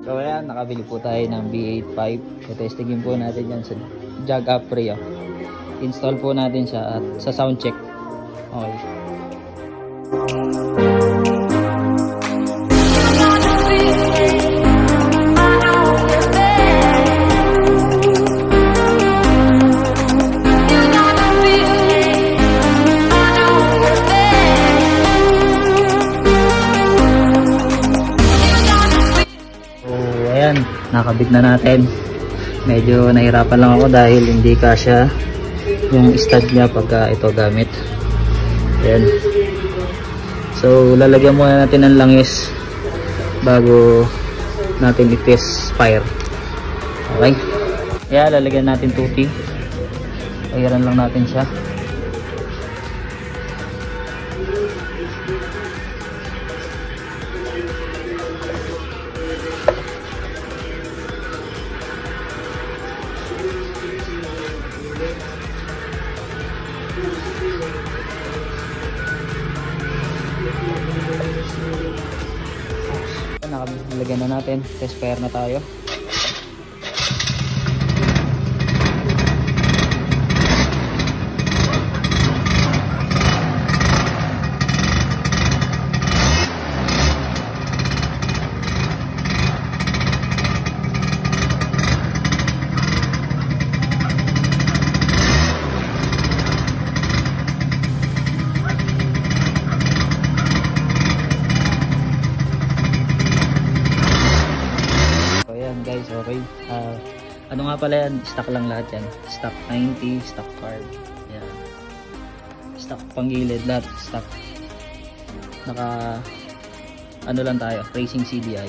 So ayan, nakabili po tayo ng B85. So testingin po natin yan sa Jag Apre. Install po natin siya at sa sound check. Okay. Ayan, nakabit na natin. Medyo nahirapan lang ako dahil hindi kasya yung stud niya pagka ito gamit. Ayan. So lalagyan muna natin ng langis bago natin i-test fire. Okay. Kaya lalagyan natin tuti. Ayan lang natin siya. Nilagyan na natin, test fire na tayo. Guys, okay. Ano nga pala yan? Stock lang lahat yan. Stock 90, stock carb. Yan. Stock panggilid lahat. Stock. Naka ano lang tayo, racing CDI.